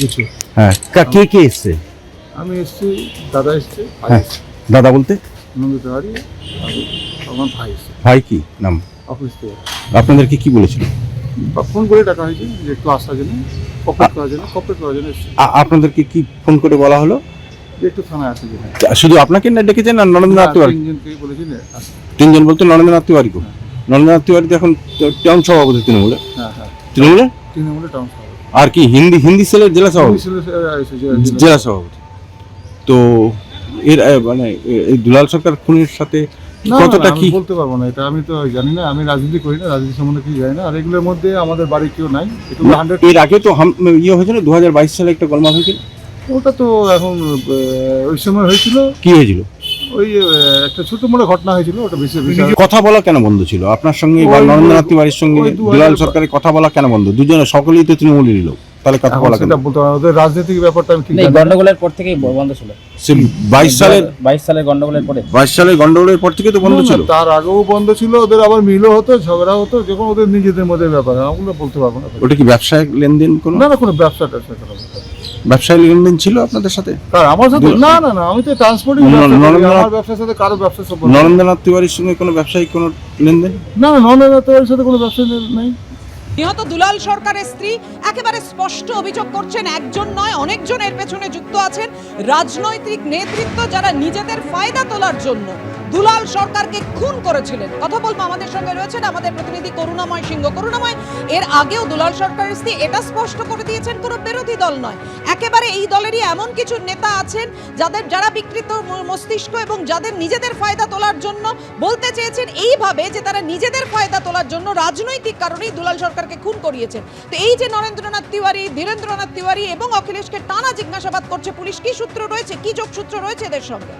কিছু। হ্যাঁ, কে কে এসছে? আমি এসছি, দাদা এসছে, ভাই হ্যাঁ, এসছে, দাদা বলতে নন্দিত হারি, আমার ভাই এসছে ভাই কি নাম? অফিস থেকে। আপনাদেরকে কি বলেছিল? বা ফোন করে ডাকা হয়েছে যে একটু আসার জন্য, কপারেট করার জন্য এসছে, আপনাদেরকে কি ফোন করে বলা হলো? যে একটু থানায় আসে জন্য। শুধু আপনাকে না ডেকেছেন আর নরেন্দ্রনাথ তিওয়ারি? তিনজনকে বলেছি যে আসতে। তিনজন বলতে নরেন্দ্রনাথ তিওয়ারিকে? হ্যাঁ। নরেন্দ্রনাথ তিওয়ারি তো এখন টাউন সভাপতি তৃণমূলে। হ্যাঁ হ্যাঁ, তৃণমূলে তৃণমূলে টাউন সভাপতি। আর কি হিন্দি সেলের জেলা সভাপতি? জেলা সভাপতি। তো এর মানে এই দুলাল সরকার খুনের সাথে কতটা কি বলতে পারবো না, এটা আমি তো জানি না, আমি রাজনীতি করি না, রাজনীতি সম্বন্ধে কিছু জানি না। আর এগুলোর মধ্যে আমাদের বাড়ি কেউ নাই। এর আগে তো ইয়ে হয়েছিল 2022 সালে একটা গোলমাল হয়েছিল। ওটা তো এখন ওই সময় হয়েছিল, কি হয়েছিল? ওই একটা ছোট মোটো ঘটনা হয়েছিল, ওটা বেশি কথা বলা কেন বন্ধ ছিল আপনার সঙ্গে বা নরেন্দ্রনাথ তিওয়ারির সঙ্গে? দুলাল সরকারের কথা বলা কেন বন্ধ? দুজনে সকলেই তো তৃণমূলেরই লোক, তাহলে কথা বলা কেন? সেটা বলতে পারবো না, ওদের রাজনৈতিক ব্যাপারটা আমি ঠিক না, জানি না। গন্ডগোলের পর থেকেই বন্ধ ছিল। সে 22 সালের গন্ডগোলের পরে 22 সালের গন্ডগোলের পর থেকে তো বন্ধ ছিল। তার আগেও বন্ধ ছিল, ওদের আবার মিলও হতো, ঝগড়া হতো, যখন ওদের নিজেদের মধ্যে ব্যাপার, ওগুলো বলতে পারবো না। ওটা কি ব্যবসায়িক লেনদেন? কোনো না না, কোনো ব্যবসা ট্যাবসা করা ব্যবসায়িক লেনদেন ছিল আপনাদের সাথে? কার আমার সাথে? না না না, আমি তো ট্রান্সপোর্টিং, আমার ব্যবসার সাথে কারো ব্যবসার সম্পর্ক নেই। নরেন্দ্রনাথ তিওয়ারির সঙ্গে কোনো ব্যবসায়িক কোনো লেনদেন? না না, নরেন্দ্রনাথের সাথে কোনো ব্যবসা নেই। নিহত দুলাল সরকারের স্ত্রী একেবারে স্পষ্ট অভিযোগ করছেন, একজন নয় অনেকজন এর পেছনে যুক্ত আছেন। রাজনৈতিক নেতৃত্ব যারা নিজেদের ফায়দা তোলার জন্য দুলাল সরকারকে খুন করেছিলেন। কথা বলবো, আমাদের সঙ্গে রয়েছেন আমাদের প্রতিনিধি করুণাময় সিংহ। করুণাময়, এর আগেও দুলাল সরকারের স্ত্রী এটা স্পষ্ট করে দিয়েছেন কোনো বিরোধী দল নয়, একেবারে এই দলেরই এমন কিছু নেতা আছেন যারা বিকৃত মস্তিষ্ক এবং যাদের নিজেদের ফায়দা তোলার জন্য বলতে চেয়েছেন এইভাবে যে তারা নিজেদের ফায়দা তোলার জন্য রাজনৈতিক কারণেই দুলাল সরকারকে খুন করিয়েছেন। তো এই যে নরেন্দ্রনাথ তিওয়ারি, ধীরেন্দ্রনাথ তিওয়ারি এবং অখিলেশকে টানা জিজ্ঞাসাবাদ করছে পুলিশ, কি সূত্র রয়েছে, কি যোগসূত্র রয়েছে এদের সঙ্গে?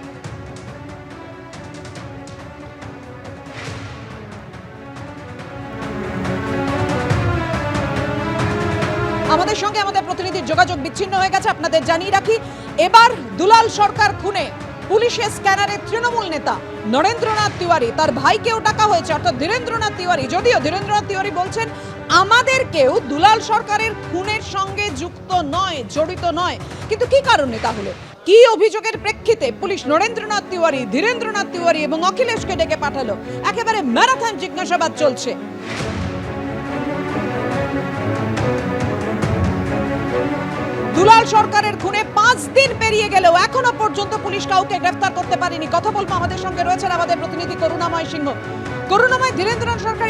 আমাদের সঙ্গে আমাদের প্রতিনিধির যোগাযোগ বিচ্ছিন্ন হয়ে গেছে। আপনাদের জানিয়ে রাখি, এবার দুলাল সরকার খুনে পুলিশের স্ক্যানারে তৃণমূল নেতা নরেন্দ্রনাথ তিওয়ারি, তার ভাইকেও ডাকা হয়েছে, অর্থাৎ ধীরেন্দ্রনাথ তিওয়ারি। যদিও ধীরেন্দ্রনাথ তিওয়ারি বলছেন আমাদেরকেও দুলাল সরকারের খুনের সঙ্গে যুক্ত নয়, জড়িত নয়। কিন্তু কি কারণে, তাহলে কি অভিযোগের প্রেক্ষিতে পুলিশ নরেন্দ্রনাথ তিওয়ারি, ধীরেন্দ্রনাথ তিওয়ারি এবং অখিলেশকে ডেকে পাঠালো? একেবারে ম্যারাথন জিজ্ঞাসাবাদ চলছে। দুলাল সরকারের খুনে 5 দিন পেরিয়ে গেলেও এখনো পর্যন্ত পুলিশ কাউকে গ্রেফতার করতে পারেনি। কথা বলবো, আমাদের সঙ্গে রয়েছেন আমাদের প্রতিনিধি করুণাময় সিংহ। করুণাময়, ধীরেন্দ্রনাথ সরকার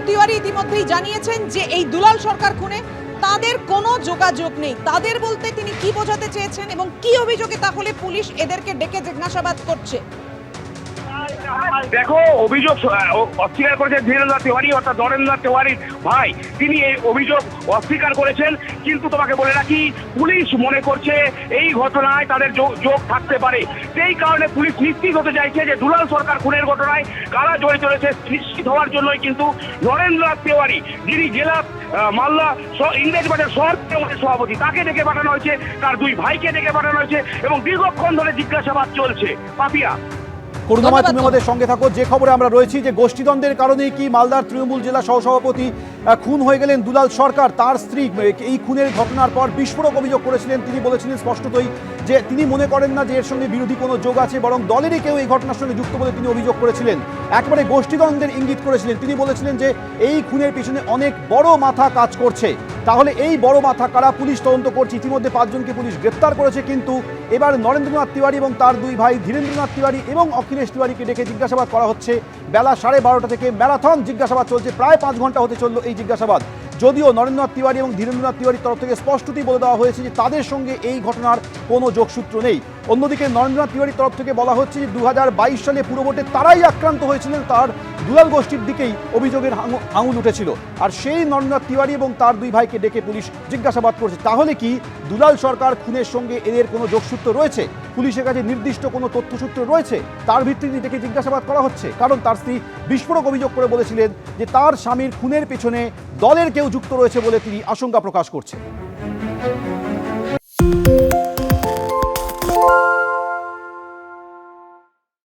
তিওয়ারি ইতিমধ্যেই জানিয়েছেন যে এই দুলাল সরকার খুনে তাদের কোনো যোগাযোগ নেই। তাদের বলতে তিনি কি বোঝাতে চেয়েছেন এবং কি অভিযোগে তাহলে পুলিশ এদেরকে ডেকে জিজ্ঞাসাবাদ করছে? দেখো, অভিযোগ অস্বীকার করেছেন ধীরেন্দ্রনাথ তিওয়ারি, অর্থাৎ নরেন্দ্রনাথ তিওয়ারির ভাই। তিনি এই অভিযোগ অস্বীকার করেছেন, কিন্তু তোমাকে বলে রাখি পুলিশ মনে করছে এই ঘটনায় তাদের যোগ থাকতে পারে। সেই কারণে পুলিশ নিশ্চিত হতে চাইছে যে দুলাল সরকার খুনের ঘটনায় কারা জড়িত রয়েছে নিশ্চিত হওয়ার জন্যই কিন্তু নরেন্দ্রনাথ তিওয়ারি, যিনি জেলা মালদা ইংরেজবাজার শহর তৃণমূলের সভাপতি, তাকে ডেকে পাঠানো হয়েছে, তার দুই ভাইকে ডেকে পাঠানো হয়েছে এবং দীর্ঘক্ষণ ধরে জিজ্ঞাসাবাদ চলছে। পাপিয়া, করুণাময়, তুমি আমাদের সঙ্গে থাকো। যে খবরে আমরা রয়েছি যে গোষ্ঠীদ্বন্দ্বের কারণেই কি মালদার তৃণমূল জেলা সহসভাপতি খুন হয়ে গেলেন দুলাল সরকার। তার স্ত্রী এই খুনের ঘটনার পর বিস্ফোরক অভিযোগ করেছিলেন। তিনি বলেছিলেন স্পষ্টতই যে তিনি মনে করেন না যে এর সঙ্গে বিরোধী কোনো যোগ আছে, বরং দলেরই কেউ এই ঘটনার সঙ্গে যুক্ত বলে তিনি অভিযোগ করেছিলেন। একবারে গোষ্ঠীদ্বন্দ্বের ইঙ্গিত করেছিলেন। তিনি বলেছিলেন যে এই খুনের পিছনে অনেক বড় মাথা কাজ করছে। তাহলে এই বড় মাথা কারা, পুলিশ তদন্ত করছে। ইতিমধ্যে 5 জনকে পুলিশ গ্রেপ্তার করেছে, কিন্তু এবার নরেন্দ্রনাথ তিওয়ারি এবং তার দুই ভাই ধীরেন্দ্রনাথ তিওয়ারি এবং অখিলেশ তিওয়ারিকে ডেকে জিজ্ঞাসাবাদ করা হচ্ছে। বেলা 12:30 থেকে ম্যারাথন জিজ্ঞাসাবাদ চলছে, প্রায় 5 ঘন্টা হতে চলল এই জিজ্ঞাসাবাদ। যদিও নরেন্দ্রনাথ তিওয়ারি এবং ধীরেন্দ্রনাথ তিওয়ারির তরফ থেকে স্পষ্টতই বলে দেওয়া হয়েছে যে তাদের সঙ্গে এই ঘটনার কোনো যোগসূত্র নেই। অন্যদিকে নরেন্দ্রনাথ তিওয়ারির তরফ থেকে বলা হচ্ছে যে 2022 সালে পুরো ভোটে তারাই আক্রান্ত হয়েছিলেন, তার দুলাল গোষ্ঠীর দিকেই অভিযোগের আঙুল উঠেছিল। আর সেই নরেন্দ্রনাথ তিওয়ারি এবং তার দুই ভাইকে ডেকে পুলিশ জিজ্ঞাসাবাদ করছে। তাহলে কি দুলাল সরকার খুনের সঙ্গে এদের কোনো যোগসূত্র রয়েছে? পুলিশের কাছে নির্দিষ্ট কোনো তথ্যসূত্র রয়েছে? তার ভিত্তিতে ডেকে জিজ্ঞাসাবাদ করা হচ্ছে, কারণ তার স্ত্রী বিস্ফোরক অভিযোগ করে বলেছিলেন যে তার স্বামীর খুনের পেছনে দলের কেউ যুক্ত রয়েছে বলে তিনি আশঙ্কা প্রকাশ করছেন।